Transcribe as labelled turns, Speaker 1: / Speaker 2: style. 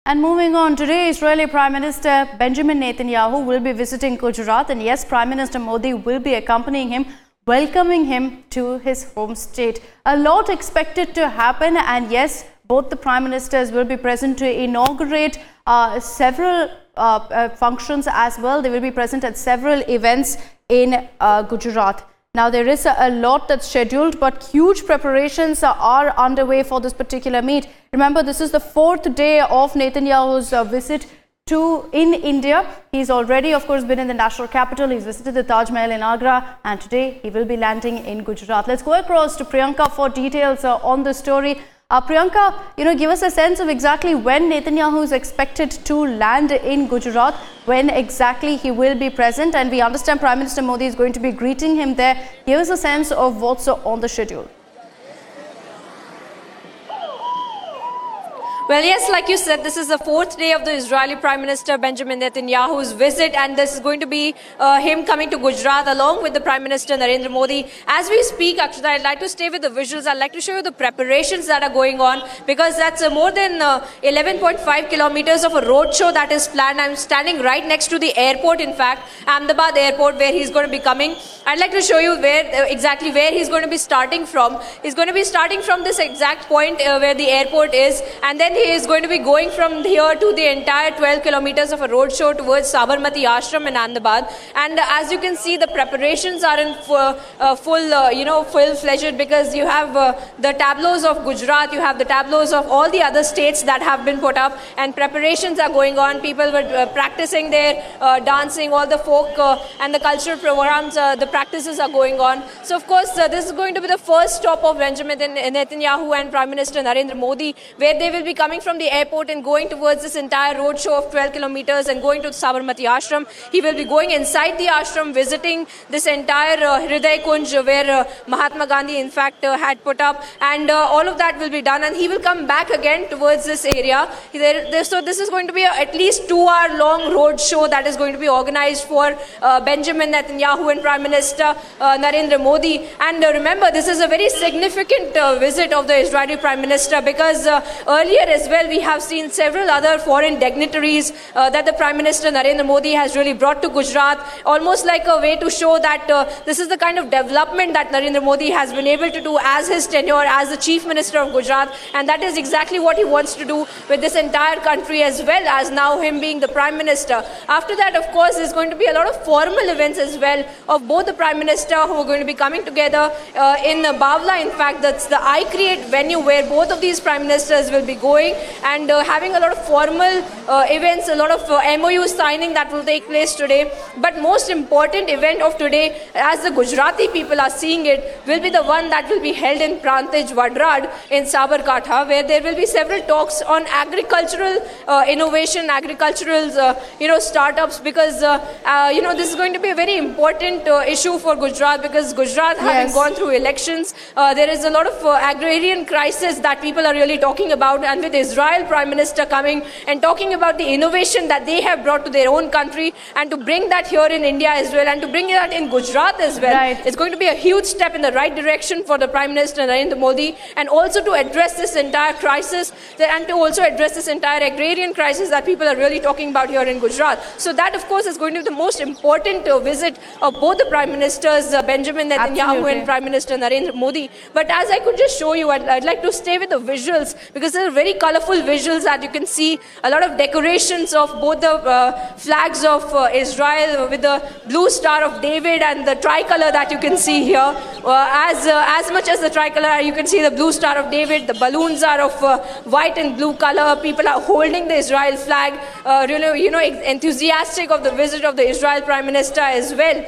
Speaker 1: And moving on, today Israeli Prime Minister Benjamin Netanyahu will be visiting Gujarat, and yes, Prime Minister Modi will be accompanying him, welcoming him to his home state. A lot expected to happen, and yes, both the Prime Ministers will be present to inaugurate several functions as well. They will be present at several events in Gujarat. Now, there is a lot that's scheduled, but huge preparations are underway for this particular meet. Remember, this is the fourth day of Netanyahu's visit in India. He's already, of course, been in the national capital. He's visited the Taj Mahal in Agra, and today he will be landing in Gujarat. Let's go across to Priyanka for details on the story. Priyanka, give us a sense of exactly when Netanyahu is expected to land in Gujarat, when exactly he will be present, and we understand Prime Minister Modi is going to be greeting him there. Give us a sense of what's on the schedule.
Speaker 2: Well, yes, like you said, this is the fourth day of the Israeli Prime Minister Benjamin Netanyahu's visit, and this is going to be him coming to Gujarat along with the Prime Minister Narendra Modi. As we speak, actually, I'd like to stay with the visuals. I'd like to show you the preparations that are going on, because that's more than 11.5 kilometers of a roadshow that is planned. I'm standing right next to the airport, in fact, Ahmedabad airport, where he's going to be coming. I'd like to show you exactly where he's going to be starting from. He's going to be starting from this exact point where the airport is, and then he is going to be going from here to the entire 12 kilometers of a roadshow towards Sabarmati Ashram in Ahmedabad. And as you can see, the preparations are in full-fledged, because you have the tableaus of Gujarat, you have the tableaus of all the other states that have been put up, and preparations are going on. People were practicing their dancing, all the folk and the cultural programs, the practices are going on. So, of course, this is going to be the first stop of Benjamin Netanyahu and Prime Minister Narendra Modi, where they will be coming from the airport and going towards this entire roadshow of 12 kilometers and going to Sabarmati Ashram. He will be going inside the ashram, visiting this entire Hriday Kunj where Mahatma Gandhi, in fact, had put up, and all of that will be done, and he will come back again towards this area. So this is going to be at least 2-hour long roadshow that is going to be organized for Benjamin Netanyahu and Prime Minister Narendra Modi. And remember, this is a very significant visit of the Israeli Prime Minister, because earlier as well, we have seen several other foreign dignitaries that the Prime Minister Narendra Modi has really brought to Gujarat, almost like a way to show that this is the kind of development that Narendra Modi has been able to do as his tenure as the Chief Minister of Gujarat, and that is exactly what he wants to do with this entire country, as well as now him being the Prime Minister. After that, of course, there's going to be a lot of formal events as well of both the Prime Minister, who are going to be coming together in Bavla. In fact, that's the I Create venue where both of these Prime Ministers will be going and having a lot of formal events, a lot of MOU signing that will take place today. But most important event of today, as the Gujarati people are seeing it, will be the one that will be held in Prantij Vadrad in Sabarkantha, where there will be several talks on agricultural innovation, agricultural startups, because this is going to be a very important issue for Gujarat, because Gujarat having gone through elections, there is a lot of agrarian crisis that people are really talking about, and with Israel Prime Minister coming and talking about the innovation that they have brought to their own country, and to bring that here in India as well, and to bring that in Gujarat as well. Right. It's going to be a huge step in the right direction for the Prime Minister Narendra Modi, and also to address this entire crisis, and to also address this entire agrarian crisis that people are really talking about here in Gujarat. So that, of course, is going to be the most important visit of both the Prime Ministers, Benjamin Netanyahu and Prime Minister Narendra Modi. But as I could just show you, I'd like to stay with the visuals, because they're very colorful visuals that you can see. A lot of decorations of both the flags of Israel with the blue Star of David and the tricolor that you can see here. As much as the tricolor, you can see the blue Star of David. The balloons are of white and blue color. People are holding the Israel flag, enthusiastic of the visit of the Israel Prime Minister as well.